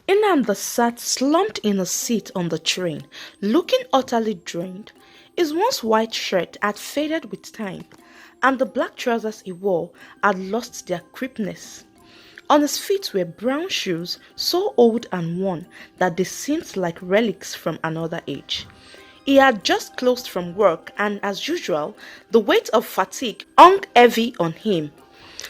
Nnamdi sat slumped in a seat on the train, looking utterly drained. His once white shirt had faded with time, and the black trousers he wore had lost their crispness. On his feet were brown shoes so old and worn that they seemed like relics from another age. He had just closed from work, and as usual, the weight of fatigue hung heavy on him.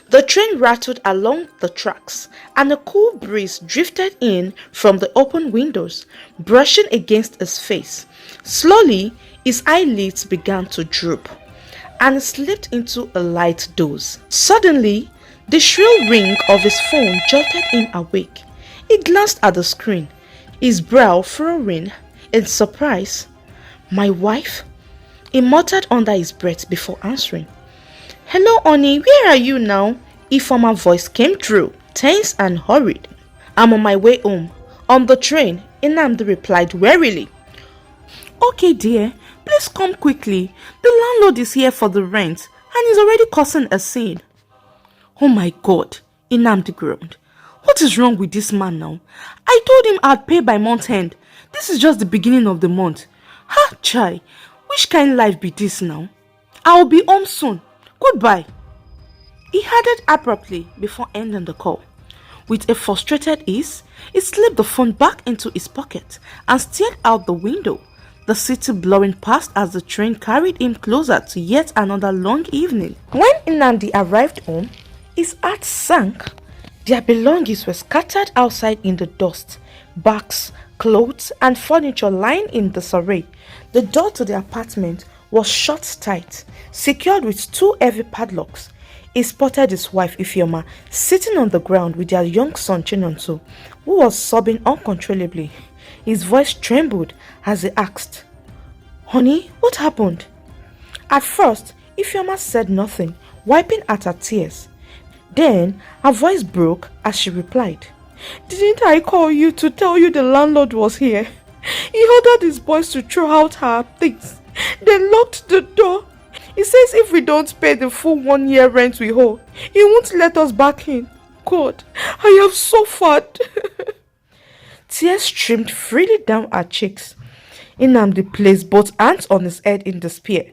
The train rattled along the tracks, and a cool breeze drifted in from the open windows, brushing against his face. Slowly, his eyelids began to droop, and he slipped into a light doze. Suddenly, the shrill ring of his phone jolted him awake. He glanced at the screen, his brow furrowing in surprise. "My wife?" He muttered under his breath before answering. "Hello, honey, where are you now?" Ifeoma's voice came through, tense and hurried. "I'm on my way home." "On the train," Nnamdi replied wearily. "Okay, dear, please come quickly. The landlord is here for the rent and is already causing a scene." "Oh my God," Nnamdi groaned. "What is wrong with this man now? I told him I'd pay by month end. This is just the beginning of the month. Ha, chai, which kind life be this now? I'll be home soon. Goodbye." He added abruptly before ending the call. With a frustrated ease, he slipped the phone back into his pocket and stared out the window, the city blurring past as the train carried him closer to yet another long evening. When Nnamdi arrived home, his heart sank. Their belongings were scattered outside in the dust, bags, clothes, and furniture lying in disarray. The door to the apartment was shut tight, secured with two heavy padlocks. He spotted his wife Ifeoma sitting on the ground with their young son Chinonso, who was sobbing uncontrollably. His voice trembled as he asked, "Honey, what happened?" At first, Ifeoma said nothing, wiping at her tears. Then her voice broke as she replied, "Didn't I call you to tell you the landlord was here? He ordered his boys to throw out our things, then locked the door. He says if we don't pay the full 1 year rent we owe, he won't let us back in. God, I have suffered." Tears streamed freely down her cheeks. Nnamdi placed both hands on his head in despair.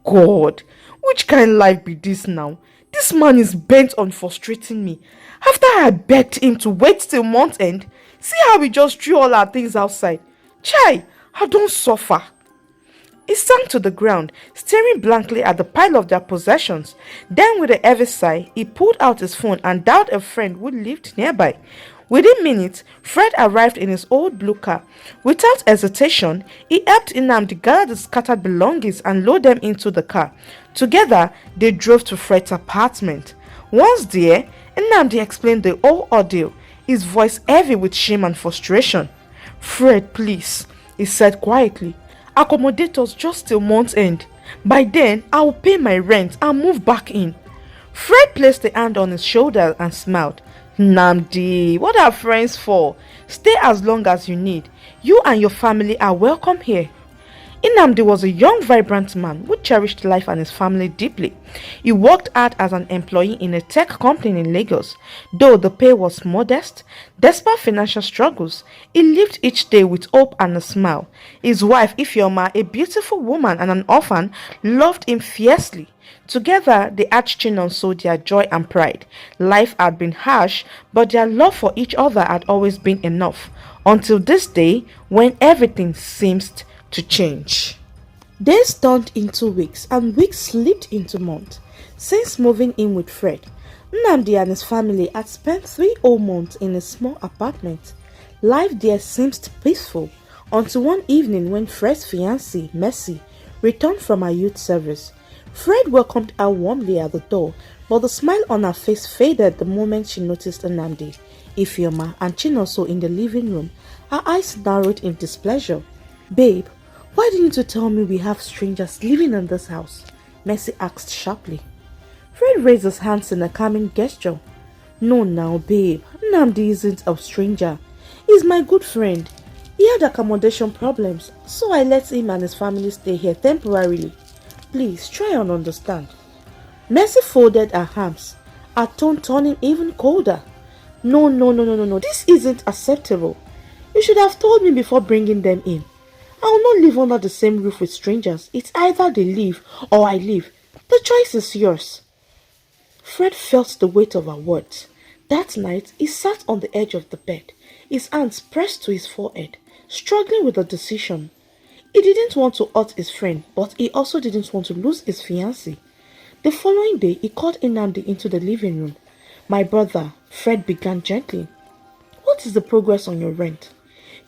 "God, which kind life be this now? This man is bent on frustrating me. After I begged him to wait till month end, see how we just threw all our things outside. Chai, I don't suffer." He sank to the ground, staring blankly at the pile of their possessions. Then with a heavy sigh, he pulled out his phone and dialed a friend who lived nearby. Within minutes, Fred arrived in his old blue car. Without hesitation, he helped Nnamdi gather the scattered belongings and load them into the car. Together, they drove to Fred's apartment. Once there, Nnamdi explained the whole ordeal, his voice heavy with shame and frustration. "Fred, please," he said quietly, "accommodate us just till month's end. By then, I will pay my rent and move back in." Fred placed a hand on his shoulder and smiled. "Nnamdi, what are friends for? Stay as long as you need. You and your family are welcome here." Nnamdi was a young, vibrant man who cherished life and his family deeply. He worked hard as an employee in a tech company in Lagos. Though the pay was modest, despite financial struggles, he lived each day with hope and a smile. His wife, Ifeoma, a beautiful woman and an orphan, loved him fiercely. Together, they had Chinonso their joy and pride. Life had been harsh, but their love for each other had always been enough. Until this day, when everything seemed to change. Days turned into weeks and weeks slipped into months. Since moving in with Fred, Nnamdi and his family had spent 3 whole months in a small apartment. Life there seemed peaceful until one evening when Fred's fiancée, Mercy, returned from her youth service. Fred welcomed her warmly at the door, but the smile on her face faded the moment she noticed Nnamdi, Ifeoma, and Chinonso in the living room. Her eyes narrowed in displeasure. "Babe, why didn't you tell me we have strangers living in this house?" Mercy asked sharply. Fred raised his hands in a calming gesture. "No now, babe. Nnamdi isn't a stranger. He's my good friend. He had accommodation problems, so I let him and his family stay here temporarily. Please, try and understand." Mercy folded her arms, her tone turning even colder. No, no, no, no, no, no. This isn't acceptable. You should have told me before bringing them in. I will not live under the same roof with strangers. It's either they leave or I leave. The choice is yours. Fred felt the weight of her words. That night, he sat on the edge of the bed, his hands pressed to his forehead, struggling with the decision. He didn't want to hurt his friend, but he also didn't want to lose his fiancée. The following day, he called Nnamdi into the living room. "My brother," Fred began gently. "What is the progress on your rent?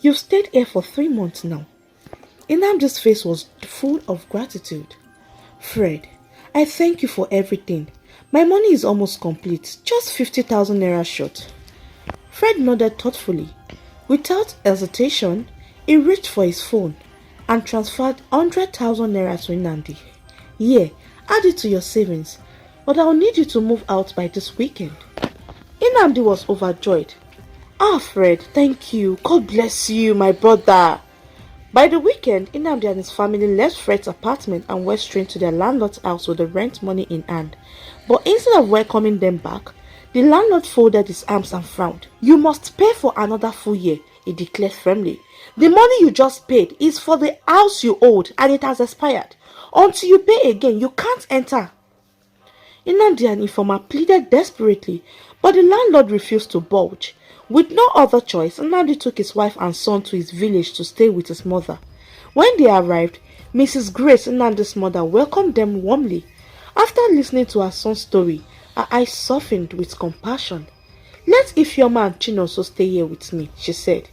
You've stayed here for 3 months now." Nnamdi's face was full of gratitude. "Fred, I thank you for everything. My money is almost complete, just 50,000 naira short." Fred nodded thoughtfully. Without hesitation, he reached for his phone and transferred 100,000 naira to Nnamdi. "Here, add it to your savings, but I'll need you to move out by this weekend." Nnamdi was overjoyed. "Ah, Fred, thank you. God bless you, my brother." By the weekend, Nnamdi and his family left Fred's apartment and went straight to their landlord's house with the rent money in hand. But instead of welcoming them back, the landlord folded his arms and frowned. "You must pay for another full year," he declared firmly. "The money you just paid is for the house you owed and it has expired. Until you pay again, you can't enter." Nnamdi and Ifeoma pleaded desperately, but the landlord refused to budge. With no other choice, Nnamdi took his wife and son to his village to stay with his mother. When they arrived, Mrs. Grace, Nnamdi's mother, welcomed them warmly. After listening to her son's story, her eyes softened with compassion. "Let Ifeoma and Chinonso stay here with me," she said.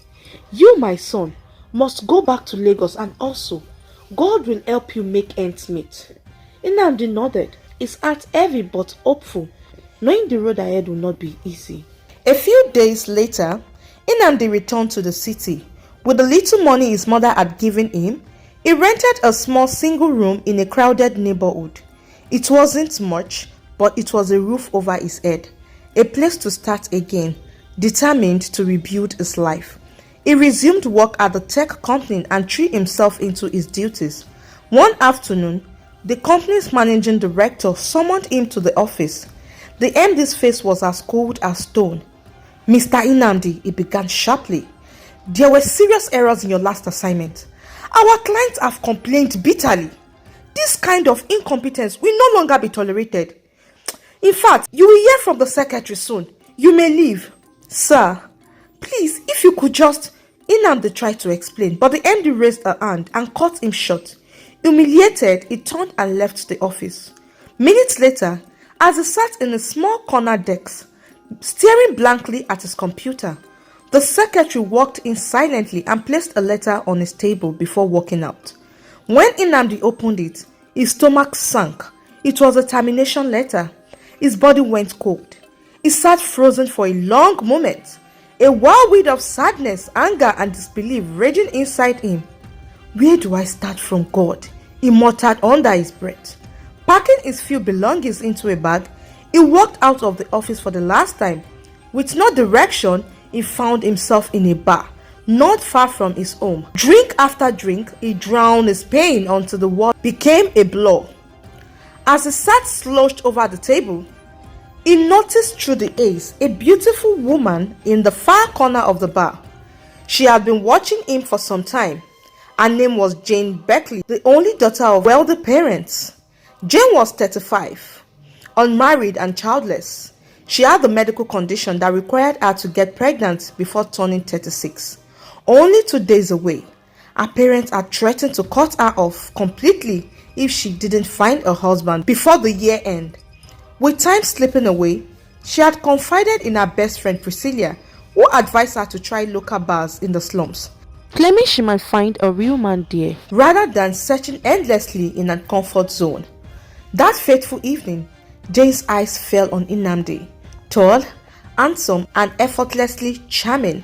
"You, my son, must go back to Lagos, and also, God will help you make ends meet." Nnamdi nodded, his heart heavy but hopeful, knowing the road ahead would not be easy. A few days later, Nnamdi returned to the city. With the little money his mother had given him, he rented a small single room in a crowded neighborhood. It wasn't much, but it was a roof over his head, a place to start again, determined to rebuild his life. He resumed work at the tech company and threw himself into his duties. One afternoon, the company's managing director summoned him to the office. The MD's face was as cold as stone. "Mr. Nnamdi," he began sharply, "there were serious errors in your last assignment. Our clients have complained bitterly. This kind of incompetence will no longer be tolerated. In fact, you will hear from the secretary soon. You may leave." "Sir, please, if you could just..." Nnamdi tried to explain, but the MD raised a hand and cut him short. Humiliated, he turned and left the office. Minutes later, as he sat in a small corner desk, staring blankly at his computer, the secretary walked in silently and placed a letter on his table before walking out. When Nnamdi opened it, his stomach sank. It was a termination letter. His body went cold. He sat frozen for a long moment, a whirlwind of sadness, anger, and disbelief raging inside him. "Where do I start from, God?" he muttered under his breath. Packing his few belongings into a bag, he walked out of the office for the last time. With no direction, he found himself in a bar, not far from his home. Drink after drink, he drowned his pain until the world became a blur. As he sat slouched over the table, he noticed through the haze a beautiful woman in the far corner of the bar. She had been watching him for some time. Her name was Jane Beckley, the only daughter of wealthy parents. Jane was 35, unmarried and childless. She had the medical condition that required her to get pregnant before turning 36. Only 2 days away, her parents had threatened to cut her off completely if she didn't find a husband before the year end. With time slipping away, she had confided in her best friend Priscilla, who advised her to try local bars in the slums, claiming she might find a real man there rather than searching endlessly in a comfort zone. That fateful evening, Jane's eyes fell on Nnamdi. Tall, handsome, and effortlessly charming.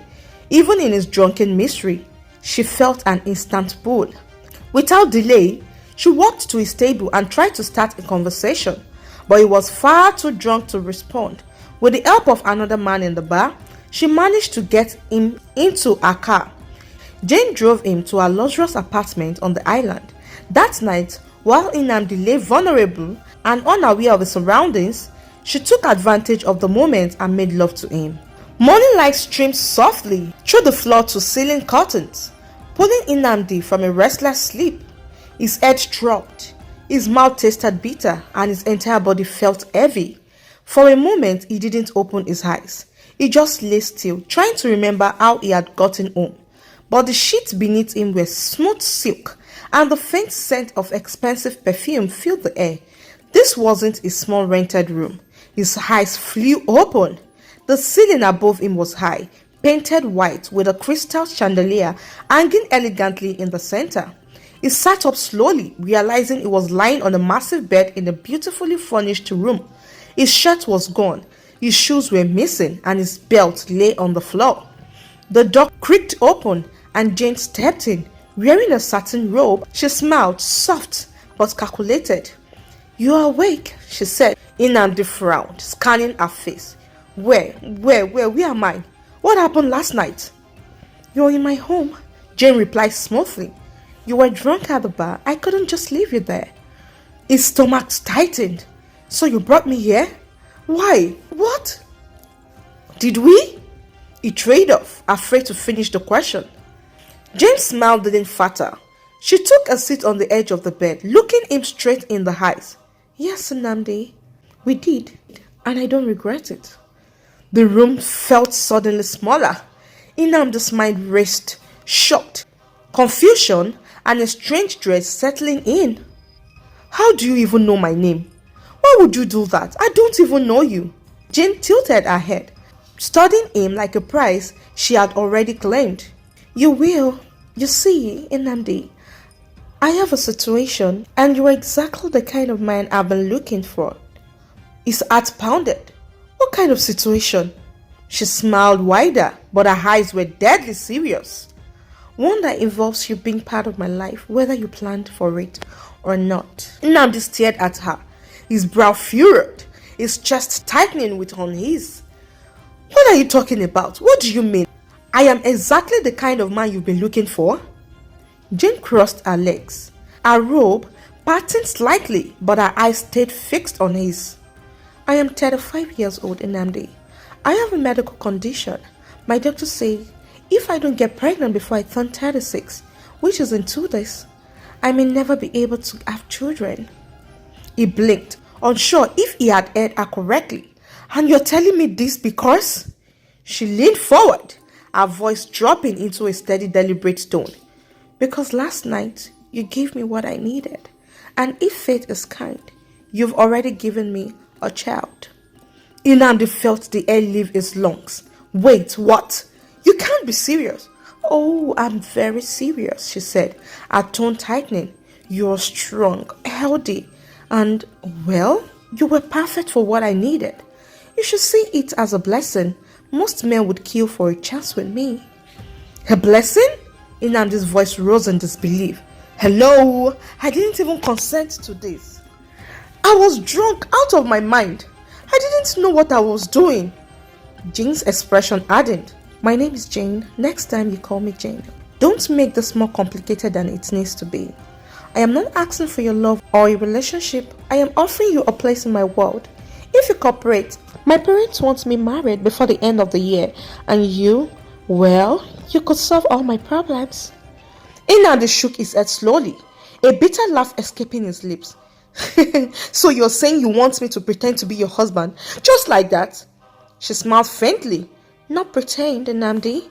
Even in his drunken misery, she felt an instant pull. Without delay, she walked to his table and tried to start a conversation, but he was far too drunk to respond. With the help of another man in the bar, she managed to get him into her car. Jane drove him to her luxurious apartment on the island. That night, while Nnamdi lay vulnerable and unaware of his surroundings, she took advantage of the moment and made love to him. Morning light streamed softly through the floor to ceiling curtains, pulling Nnamdi from a restless sleep. His head dropped, his mouth tasted bitter, and his entire body felt heavy. For a moment, he didn't open his eyes. He just lay still, trying to remember how he had gotten home. But the sheets beneath him were smooth silk, and the faint scent of expensive perfume filled the air. This wasn't a small rented room. His eyes flew open. The ceiling above him was high, painted white with a crystal chandelier hanging elegantly in the center. He sat up slowly, realizing he was lying on a massive bed in a beautifully furnished room. His shirt was gone, his shoes were missing, and his belt lay on the floor. The door creaked open, and Jane stepped in, wearing a satin robe. She smiled, soft but calculated. "You are awake," she said. Nnamdi frowned, scanning her face. Where am I? What happened last night?" "You're in my home," Jane replied smoothly. "You were drunk at the bar. I couldn't just leave you there." His stomach tightened. "So you brought me here? Why? What? Did we?" He trailed off, afraid to finish the question. Jane's smile didn't falter. She took a seat on the edge of the bed, looking him straight in the eyes. "Yes, Nnamdi, we did, and I don't regret it." The room felt suddenly smaller. Nnamdi's mind raced, shocked, confusion, and a strange dread settling in. "How do you even know my name? Why would you do that? I don't even know you." Jane tilted her head, studying him like a prize she had already claimed. "You will. You see, Nnamdi, I have a situation, and you're exactly the kind of man I've been looking for." His heart pounded. "What kind of situation?" She smiled wider, but her eyes were deadly serious. "One that involves you being part of my life, whether you planned for it or not." Nnamdi stared at her, his brow furrowed, his chest tightening with unease. "What are you talking about? What do you mean? I am exactly the kind of man you've been looking for?" Jane crossed her legs, her robe parting slightly, but her eyes stayed fixed on his. "I am 35 years old, Nnamdi. I have a medical condition. My doctor says if I don't get pregnant before I turn 36, which is in 2 days, I may never be able to have children." He blinked, unsure if he had heard her correctly. "And you're telling me this because?" She leaned forward, her voice dropping into a steady, deliberate tone. "Because last night you gave me what I needed, and if fate is kind, you've already given me a child." Nnamdi felt the air leave his lungs. "Wait, what? You can't be serious." "Oh, I'm very serious," she said, her tone tightening. "You're strong, healthy, and, well, you were perfect for what I needed. You should see it as a blessing. Most men would kill for a chance with me." "A blessing?" Nnamdi's voice rose in disbelief. "Hello? I didn't even consent to this. I was drunk out of my mind. I didn't know what I was doing." Jane's expression hardened. "My name is Jane. Next time you call me Jane. Don't make this more complicated than it needs to be. I am not asking for your love or a relationship. I am offering you a place in my world. If you cooperate, my parents want me married before the end of the year, and you, well, you could solve all my problems." Nnamdi shook his head slowly, a bitter laugh escaping his lips. "So you're saying you want me to pretend to be your husband, just like that?" She smiled faintly. "Not pretend, Nnamdi.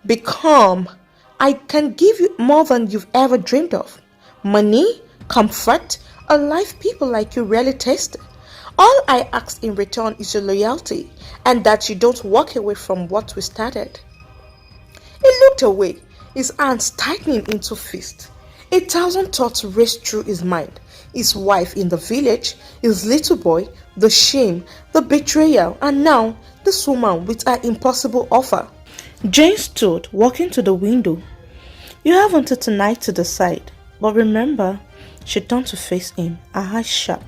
Become. I can give you more than you've ever dreamed of. Money, comfort, a life people like you rarely taste. All I ask in return is your loyalty, and that you don't walk away from what we started." He looked away, his hands tightening into fists. 1,000 thoughts raced through his mind. His wife in the village, his little boy, the shame, the betrayal, and now this woman with her impossible offer. Jane stood, walking to the window. "You have until tonight to decide. But remember," she turned to face him, her eyes sharp.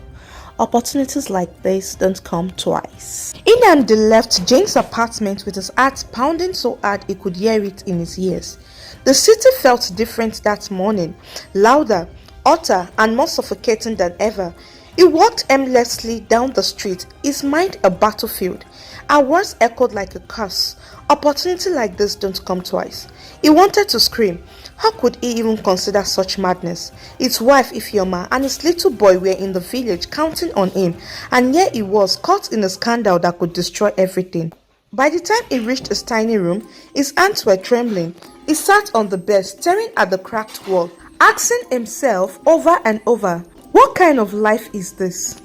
"Opportunities like this don't come twice." Nnamdi left Jane's apartment with his heart pounding so hard he could hear it in his ears. The city felt different that morning, louder, hotter, and more suffocating than ever. He walked aimlessly down the street, his mind a battlefield. Our words echoed like a curse. Opportunity like this don't come twice. He wanted to scream. How could he even consider such madness? His wife Ifeoma and his little boy were in the village counting on him, and here he was caught in a scandal that could destroy everything. By the time he reached his tiny room, his hands were trembling. He sat on the bed staring at the cracked wall, asking himself over and over, what kind of life is this?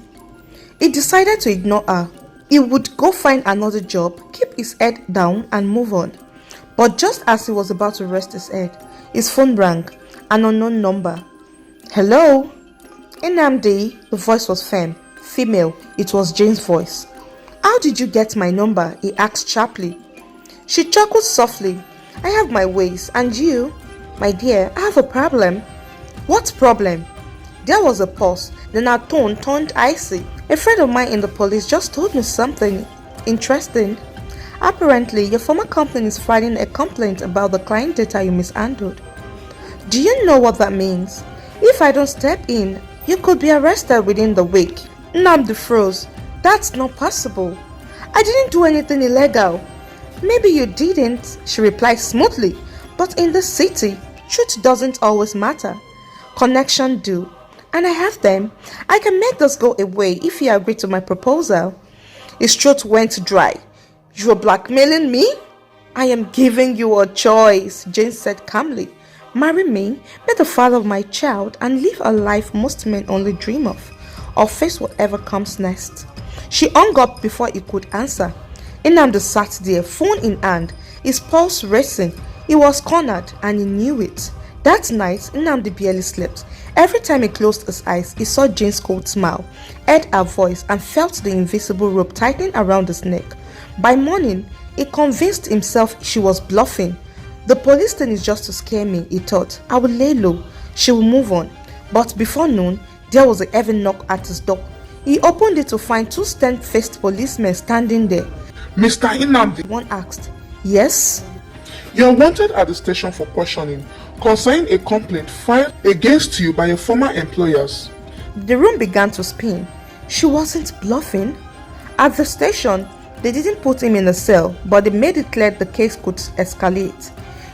He decided to ignore her. He would go find another job, keep his head down and move on. But just as he was about to rest his head, his phone rang, an unknown number. Hello? Nnamdi, the voice was firm, female. It was Jane's voice. How did you get my number? He asked sharply. She chuckled softly. I have my ways, and you? My dear, I have a problem. What problem? There was a pause, then her tone turned icy. A friend of mine in the police just told me something interesting. Apparently, your former company is filing a complaint about the client data you mishandled. Do you know what that means? If I don't step in, you could be arrested within the week. Nnamdi froze. That's not possible. I didn't do anything illegal. Maybe you didn't, she replied smoothly. But in this city, truth doesn't always matter. Connection do. And I have them. I can make this go away if you agree to my proposal. His throat went dry. You are blackmailing me? I am giving you a choice, Jane said calmly. Marry me, be the father of my child, and live a life most men only dream of, or face whatever comes next. She hung up before he could answer. Nnamdi sat there, phone in hand, his pulse racing. He was cornered, and he knew it. That night, Nnamdi barely slept. Every time he closed his eyes, he saw Jane's cold smile, heard her voice, and felt the invisible rope tightening around his neck. By morning, he convinced himself she was bluffing. The police thing is just to scare me, he thought. I will lay low. She will move on. But before noon, there was a heavy knock at his door. He opened it to find two stern-faced policemen standing there. Mr. Nnamdi, one asked. Yes? you are wanted at the station for questioning concerning a complaint filed against you by your former employers. The room began to spin. She wasn't bluffing. At the station, they didn't put him in a cell, but they made it clear the case could escalate.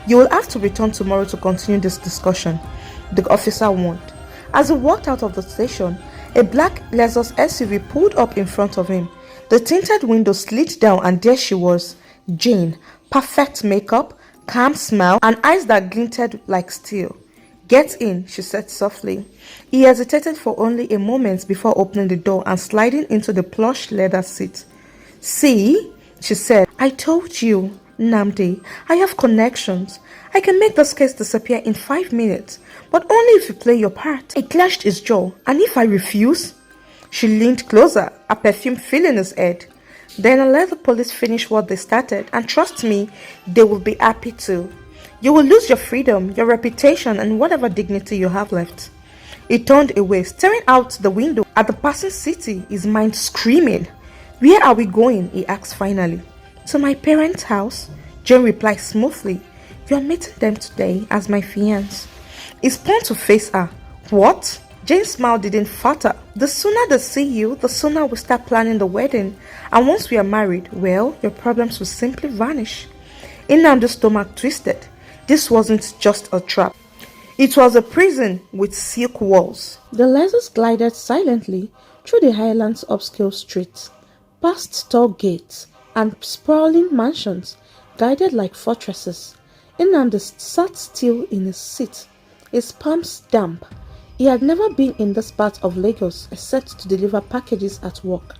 You will have to return tomorrow to continue this discussion, the officer warned. As he walked out of the station, a black Lexus SUV pulled up in front of him. The tinted window slid down and there she was, Jane, perfect makeup, calm smile, and eyes that glinted like steel. Get in, she said softly. He hesitated for only a moment before opening the door and sliding into the plush leather seat. See, she said, I told you, Nnamdi, I have connections. I can make this case disappear in 5 minutes, but only if you play your part. He clenched his jaw, and if I refuse? She leaned closer, a perfume filling his head. Then I let the police finish what they started, and trust me, they will be happy to. You will lose your freedom, your reputation, and whatever dignity you have left. He turned away, staring out the window at the passing city, his mind screaming. Where are we going? He asked finally. To my parents' house, Jane replied smoothly. You are meeting them today as my fiancé. He spun to face her. What? Jane's smile didn't falter. The sooner they see you, the sooner we start planning the wedding. And once we are married, well, your problems will simply vanish. Nnamdi's stomach twisted. This wasn't just a trap. It was a prison with silk walls. The Lexus glided silently through the highlands' upscale streets, past tall gates and sprawling mansions, guided like fortresses. Nnamdi sat still in his seat, his palms damp. He had never been in this part of Lagos except to deliver packages at work.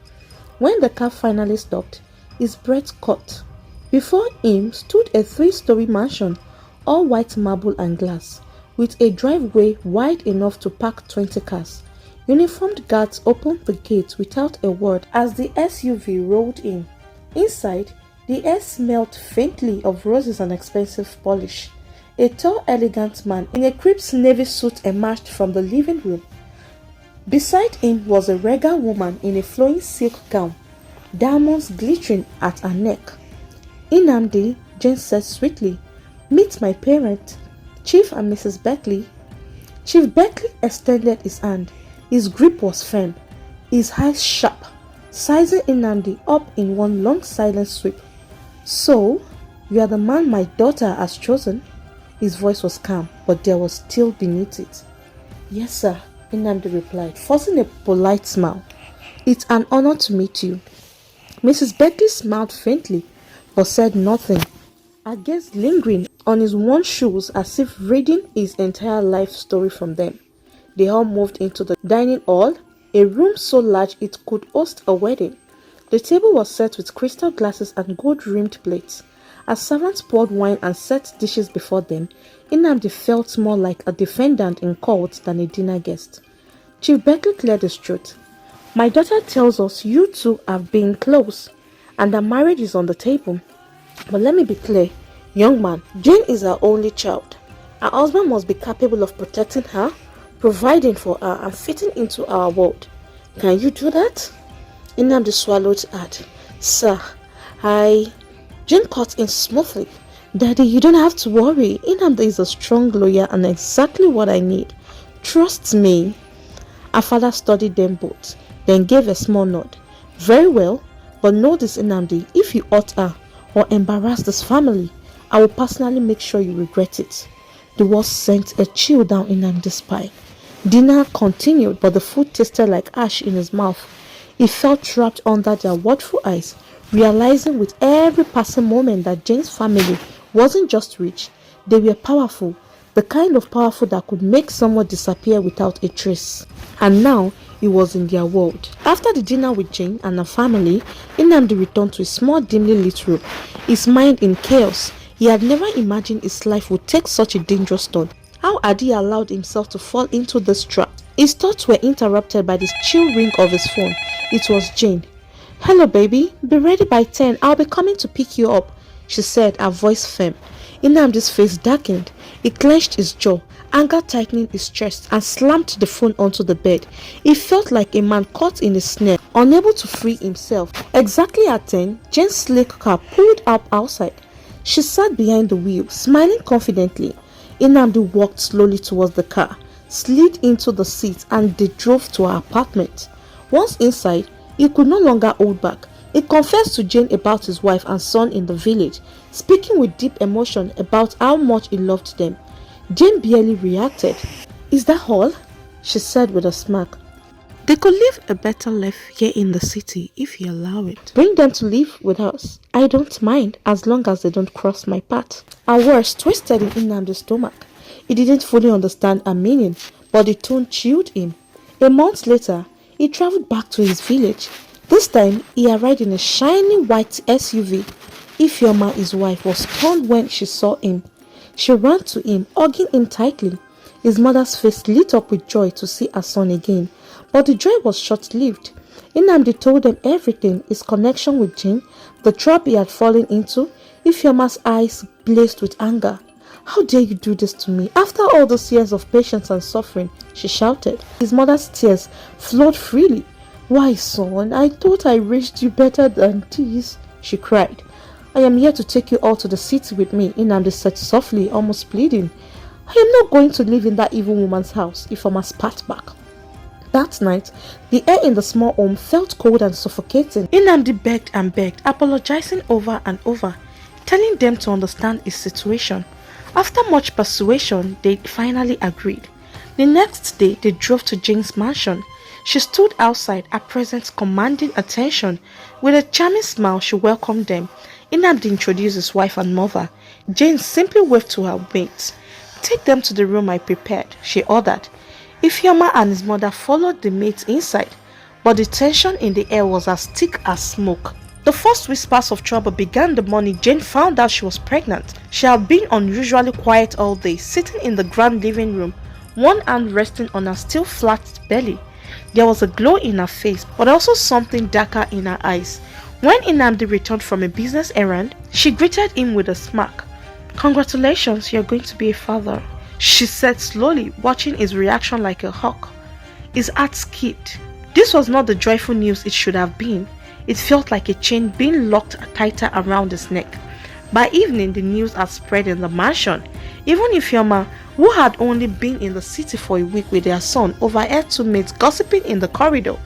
When the car finally stopped, his breath caught. Before him stood a 3-story mansion, all white marble and glass, with a driveway wide enough to park 20 cars. Uniformed guards opened the gate without a word as the SUV rolled in. Inside, the air smelled faintly of roses and expensive polish. A tall, elegant man in a crisp navy suit emerged from the living room. Beside him was a regal woman in a flowing silk gown, diamonds glittering at her neck. Nnamdi, Jane said sweetly, meet my parents, Chief and Mrs. Beckley. Chief Beckley extended his hand. His grip was firm. his eyes sharp, sizing Nnamdi up in one long silent sweep. "So, you are the man my daughter has chosen?" His voice was calm, but there was still beneath it. "Yes, sir," Nnamdi replied, forcing a polite smile. "It's an honor to meet you." Mrs. Beckley smiled faintly, but said nothing, her gaze lingering on his worn shoes as if reading his entire life story from them. They all moved into the dining hall, a room so large it could host a wedding. The table was set with crystal glasses and gold-rimmed plates. As servants poured wine and set dishes before them, Nnamdi felt more like a defendant in court than a dinner guest. Chief Beckley cleared his throat. "My daughter tells us you two have been close, and that marriage is on the table. But let me be clear, young man, Jane is our only child. Her husband must be capable of protecting her, providing for her, and fitting into our world. Can you do that?" Nnamdi swallowed hard. "Sir, Jane cut in smoothly. "Daddy, you don't have to worry. Nnamdi is a strong lawyer and exactly what I need. Trust me." Her father studied them both, then gave a small nod. "Very well, but know this, Nnamdi, if you hurt her or embarrass this family, I will personally make sure you regret it." The words sent a chill down Nnamdi's spine. Dinner continued, but the food tasted like ash in his mouth. He felt trapped under their watchful eyes, realizing with every passing moment that Jane's family wasn't just rich, they were powerful, the kind of powerful that could make someone disappear without a trace. And now, he was in their world. After the dinner with Jane and her family, Nnamdi returned to his small dimly lit room, his mind in chaos. He had never imagined his life would take such a dangerous turn. How had he allowed himself to fall into this trap? His thoughts were interrupted by the chill ring of his phone. It was Jane. "Hello baby, be ready by 10, I'll be coming to pick you up," she said, her voice firm. Nnamdi's face darkened. He clenched his jaw, anger tightening his chest, and slammed the phone onto the bed. He felt like a man caught in a snare, unable to free himself. Exactly at 10, Jane's sleek car pulled up outside. She sat behind the wheel, smiling confidently. Nnamdi walked slowly towards the car, slid into the seat, and they drove to her apartment. Once inside, he could no longer hold back. He confessed to Jane about his wife and son in the village, speaking with deep emotion about how much he loved them. Jane barely reacted. "Is that all?" she said with a smirk. "They could live a better life here in the city if you allow it. Bring them to live with us. I don't mind as long as they don't cross my path." Her words twisted in Nnamdi's stomach. He didn't fully understand her meaning, but the tone chilled him. A month later, he traveled back to his village. This time, he arrived in a shiny white SUV. Ifeoma, his wife, was stunned when she saw him. She ran to him, hugging him tightly. His mother's face lit up with joy to see her son again, but the joy was short-lived. Nnamdi told them everything, his connection with Jane, the trap he had fallen into. Ifeoma's eyes blazed with anger. "How dare you do this to me? After all those years of patience and suffering," she shouted. His mother's tears flowed freely. "Why, son, I thought I raised you better than this," she cried. "I am here to take you all to the city with me," Nnamdi said softly, almost pleading. "I am not going to live in that evil woman's house," Ifeoma spat back. That night, the air in the small home felt cold and suffocating. Nnamdi begged and begged, apologizing over and over, telling them to understand his situation. After much persuasion, they finally agreed. The next day, they drove to Jane's mansion. She stood outside, her presence commanding attention. With a charming smile, she welcomed them. Nnamdi introduced his wife and mother. Jane simply waved to her mates. "Take them to the room I prepared," she ordered. Ifeoma and his mother followed the mates inside, but the tension in the air was as thick as smoke. The first whispers of trouble began the morning Jane found out she was pregnant. She had been unusually quiet all day, sitting in the grand living room, one hand resting on her still flat belly. There was a glow in her face, but also something darker in her eyes. When Nnamdi returned from a business errand, she greeted him with a smirk. "Congratulations, you're going to be a father," she said slowly, watching his reaction like a hawk. His heart skipped. This was not the joyful news it should have been. It felt like a chain being locked tighter around his neck. By evening, the news had spread in the mansion. Even Ifeoma, who had only been in the city for a week with their son, overheard two maids gossiping in the corridor.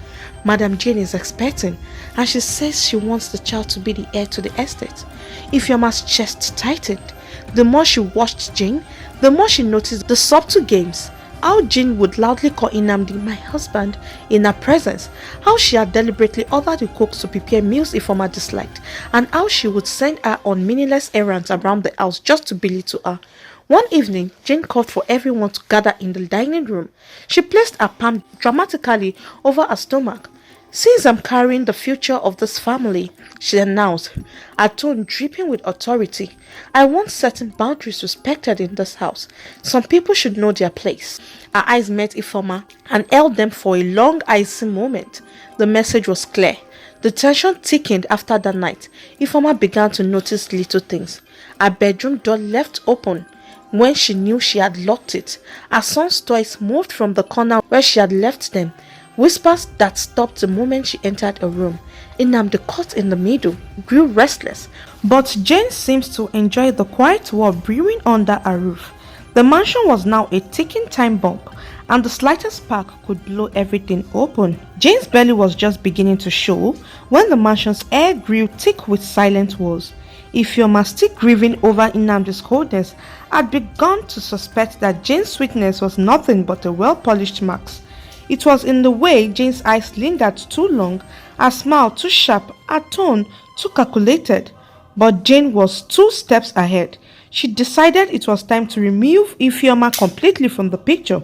Madam Jane is expecting, and she says she wants the child to be the heir to the estate. Ifeoma's chest tightened. The more she watched Jane, the more she noticed the subtle games. How Jane would loudly call Nnamdi "my husband" in her presence, how she had deliberately ordered the cooks to prepare meals Ifeoma disliked, and how she would send her on meaningless errands around the house just to belittle her. One evening, Jane called for everyone to gather in the dining room. She placed her palm dramatically over her stomach. "Since I'm carrying the future of this family," she announced, her tone dripping with authority, "I want certain boundaries respected in this house. Some people should know their place." Her eyes met Ifeoma and held them for a long, icy moment. The message was clear. The tension thickened after that night. Ifeoma began to notice little things. Her bedroom door left open when she knew she had locked it. Her son's toys moved from the corner where she had left them. Whispers that stopped the moment she entered a room. Nnamdi, caught in the middle, grew restless, but Jane seems to enjoy the quiet war brewing under her roof. The mansion was now a ticking time bomb, and the slightest spark could blow everything open. Jane's belly was just beginning to show when the mansion's air grew thick with silent walls. Ifeoma, still grieving over Nnamdi's coldness, had begun to suspect that Jane's sweetness was nothing but a well-polished mask. It was in the way Jane's eyes lingered too long, her smile too sharp, her tone too calculated. But Jane was 2 steps ahead. She decided it was time to remove Ifeoma completely from the picture.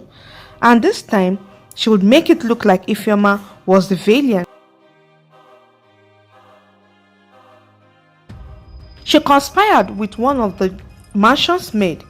And this time, she would make it look like Ifeoma was the villain. She conspired with one of the mansion's maid.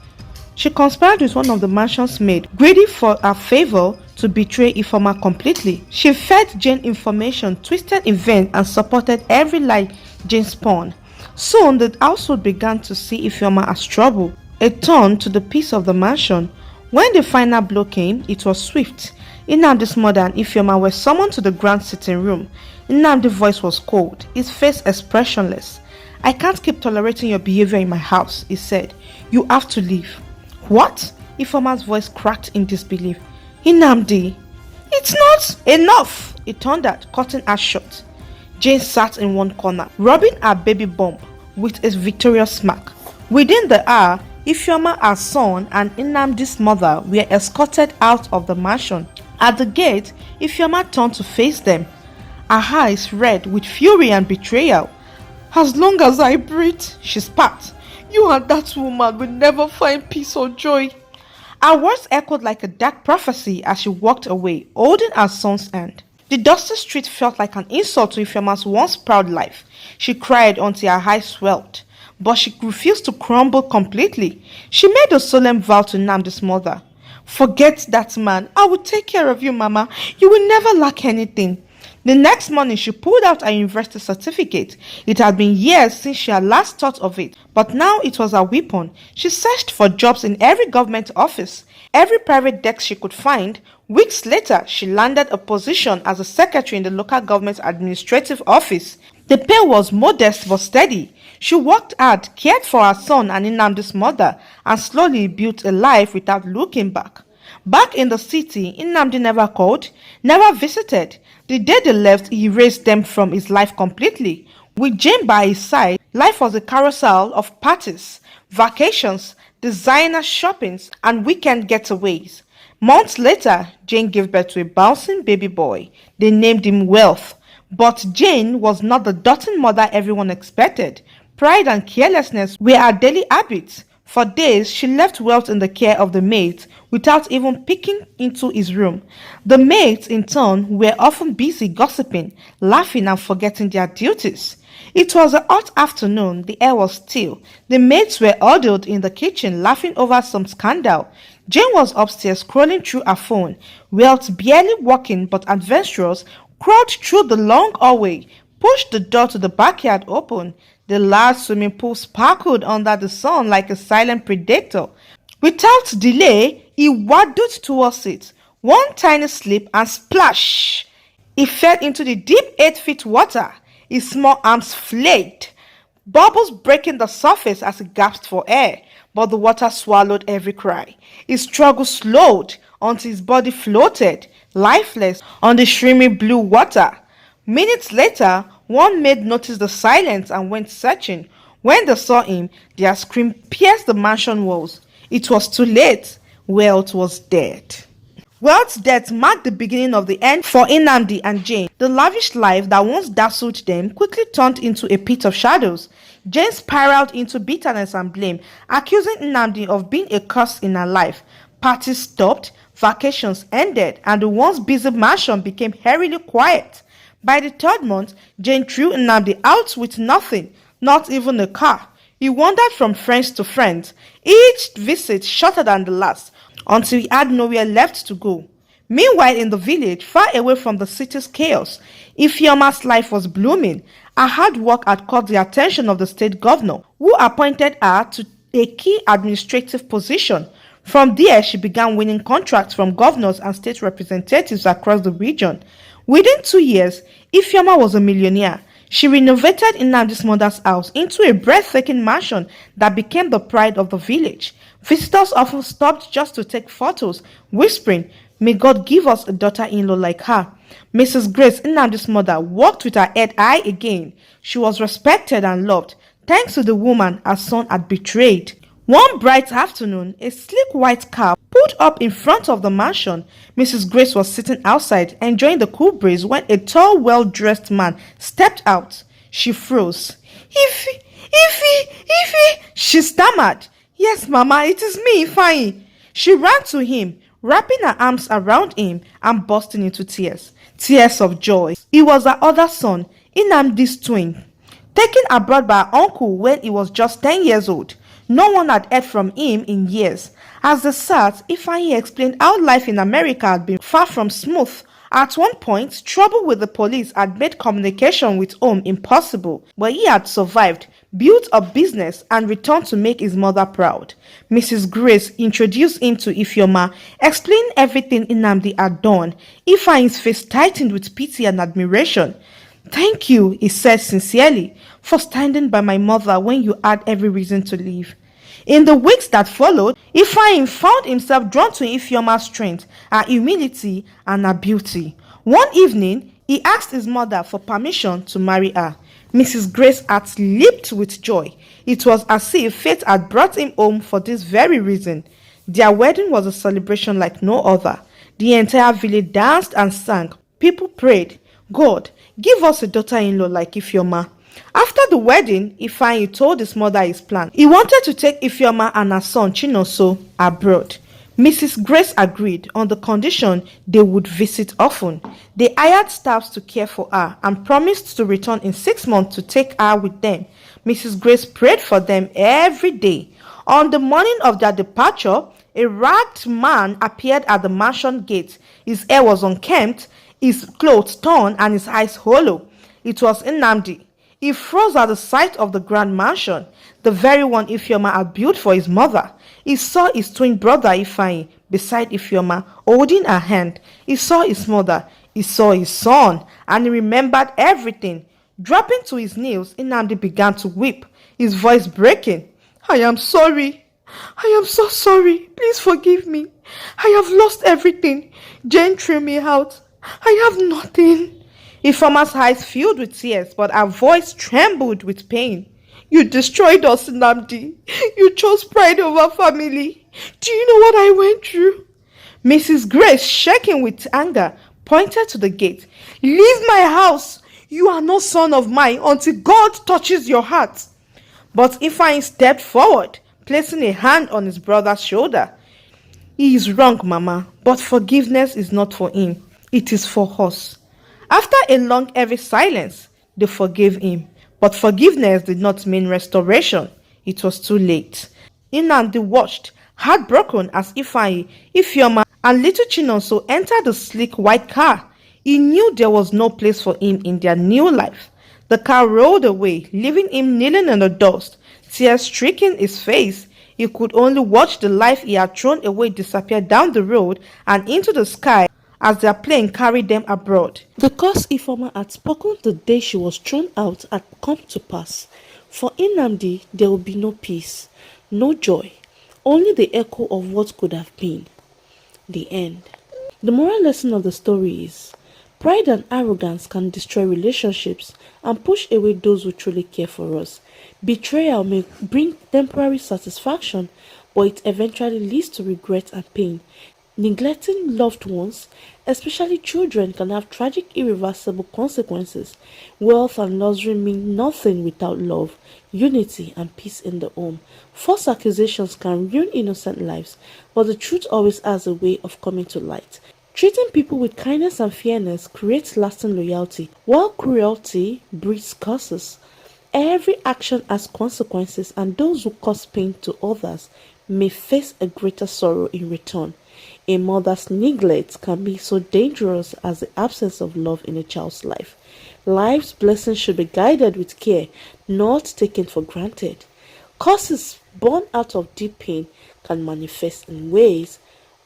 Greedy for her favor, to betray Ifeoma completely. She fed Jane information, twisted events, and supported every lie Jane spun. Soon the household began to see Ifeoma as trouble, a thorn to the peace of the mansion. When the final blow came, it was swift. Nnamdi's mother and Ifeoma were summoned to the grand sitting room. Nnamdi's voice was cold, his face expressionless. "I can't keep tolerating your behavior in my house," he said. "You have to leave." "What?" Ifeoma's voice cracked in disbelief. "Nnamdi, it's not enough," he thundered, cutting her short. Jane sat in one corner, rubbing her baby bump with a victorious smack. Within the hour, Ifeoma, her son, and Nnamdi's mother were escorted out of the mansion. At the gate, Ifeoma turned to face them, her eyes red with fury and betrayal. "As long as I breathe," she spat, "you and that woman will never find peace or joy." Her words echoed like a dark prophecy as she walked away, holding her son's hand. The dusty street felt like an insult to Ifeoma's once proud life. She cried until her eyes swelled, but she refused to crumble completely. She made a solemn vow to Nnamdi's mother. "Forget that man. I will take care of you, Mama. You will never lack anything." The next morning, she pulled out her university certificate. It had been years since she had last thought of it, but now it was her weapon. She searched for jobs in every government office, every private desk she could find. Weeks later, she landed a position as a secretary in the local government administrative office. The pay was modest but steady. She worked hard, cared for her son and Nnamdi's mother, and slowly built a life without looking back. Back in the city, Nnamdi never called, never visited. The day they left, he erased them from his life completely. With Jane by his side, life was a carousel of parties, vacations, designer shoppings, and weekend getaways. Months later, Jane gave birth to a bouncing baby boy. They named him Wealth. But Jane was not the doting mother everyone expected. Pride and carelessness were her daily habits. For days, she left Wealth in the care of the maids without even peeking into his room. The maids, in turn, were often busy gossiping, laughing, and forgetting their duties. It was a hot afternoon, the air was still. The maids were huddled in the kitchen, laughing over some scandal. Jane was upstairs scrolling through her phone. Wealth, barely walking but adventurous, crawled through the long hallway, pushed the door to the backyard open. The large swimming pool sparkled under the sun like a silent predator. Without delay, he waddled towards it. One tiny slip and splash! He fell into the deep 8 feet water. His small arms flailed, bubbles breaking the surface as he gasped for air, but the water swallowed every cry. His struggle slowed until his body floated, lifeless, on the shimmery blue water. Minutes later, one maid noticed the silence and went searching. When they saw him, their scream pierced the mansion walls. It was too late. Wealth was dead. Wealth's death marked the beginning of the end for Nnamdi and Jane. The lavish life that once dazzled them quickly turned into a pit of shadows. Jane spiraled into bitterness and blame, accusing Nnamdi of being a curse in her life. Parties stopped, vacations ended, and the once busy mansion became eerily quiet. By the third month, Jane threw Nnamdi out with nothing, not even a car. He wandered from friends to friends, each visit shorter than the last, until he had nowhere left to go. Meanwhile, in the village, far away from the city's chaos, Ifeoma's life was blooming. Her hard work had caught the attention of the state governor, who appointed her to a key administrative position. From there, she began winning contracts from governors and state representatives across the region. Within 2 years, Ifeoma was a millionaire. She renovated Nnamdi's mother's house into a breathtaking mansion that became the pride of the village. Visitors often stopped just to take photos, whispering, "May God give us a daughter-in-law like her." Mrs. Grace, Nnamdi's mother, walked with her head high again. She was respected and loved, thanks to the woman her son had betrayed. One bright afternoon, a sleek white car pulled up in front of the mansion. Mrs. Grace was sitting outside, enjoying the cool breeze, when a tall, well-dressed man stepped out. She froze. Ify, she stammered. "Yes, Mama, it is me, Ifeanyi." She ran to him, wrapping her arms around him and bursting into tears. Tears of joy. He was her other son, Nnamdi's twin, taken abroad by her uncle when he was just 10 years old. No one had heard from him in years. As they sat, Ifeanyi explained how life in America had been far from smooth. At one point, trouble with the police had made communication with home impossible, but he had survived, built a business, and returned to make his mother proud. Mrs. Grace introduced him to Ifeoma, explaining everything Nnamdi had done. Ifeanyi's face tightened with pity and admiration. "Thank you," he said sincerely, "for standing by my mother when you had every reason to leave." In the weeks that followed, Ifeanyi found himself drawn to Ifeoma's strength, her humility, and her beauty. One evening, he asked his mother for permission to marry her. Mrs. Grace's heart leaped with joy. It was as if fate had brought him home for this very reason. Their wedding was a celebration like no other. The entire village danced and sang. People prayed, "God, give us a daughter-in-law like Ifeoma." After the wedding, Ifeanyi told his mother his plan. He wanted to take Ifeoma and her son Chinonso abroad. Mrs. Grace agreed on the condition they would visit often. They hired staffs to care for her and promised to return in 6 months to take her with them. Mrs. Grace prayed for them every day. On the morning of their departure, a ragged man appeared at the mansion gate. His hair was unkempt, his clothes torn, and his eyes hollow. It was Nnamdi. He froze at the sight of the grand mansion, the very one Ifeoma had built for his mother. He saw his twin brother Ifeanyi beside Ifeoma, holding her hand. He saw his mother, he saw his son, and he remembered everything. Dropping to his knees, Nnamdi began to weep, his voice breaking. "I am sorry. I am so sorry. Please forgive me. I have lost everything. Jane threw me out. I have nothing." Ifeoma's eyes filled with tears, but her voice trembled with pain. "You destroyed us, Nnamdi. You chose pride over family. Do you know what I went through?" Mrs. Grace, shaking with anger, pointed to the gate. "Leave my house. You are no son of mine until God touches your heart." But Ifeanyi stepped forward, placing a hand on his brother's shoulder. "He is wrong, Mama, but forgiveness is not for him. It is for us." After a long, heavy silence, they forgave him. But forgiveness did not mean restoration. It was too late. Nnamdi watched, heartbroken, as Ifeanyi, Ifeoma, and little Chinonso entered the sleek white car. He knew there was no place for him in their new life. The car rolled away, leaving him kneeling in the dust, tears streaking his face. He could only watch the life he had thrown away disappear down the road and into the sky as their plane carried them abroad. The curse Ifeoma had spoken the day she was thrown out had come to pass. For Nnamdi, there would be no peace, no joy, only the echo of what could have been. The end. The moral lesson of the story is pride and arrogance can destroy relationships and push away those who truly care for us. Betrayal may bring temporary satisfaction, but it eventually leads to regret and pain. Neglecting loved ones, especially children, can have tragic, irreversible consequences. Wealth and luxury mean nothing without love, unity, and peace in the home. False accusations can ruin innocent lives, but the truth always has a way of coming to light. Treating people with kindness and fairness creates lasting loyalty, while cruelty breeds curses. Every action has consequences, and those who cause pain to others may face a greater sorrow in return. A mother's neglect can be so dangerous as the absence of love in a child's life. Life's blessings should be guided with care, not taken for granted. Causes born out of deep pain can manifest in ways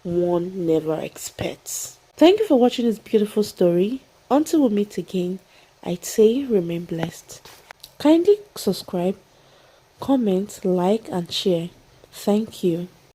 one never expects. Thank you for watching this beautiful story. Until we meet again, I'd say remain blessed. Kindly subscribe, comment, like, and share. Thank you.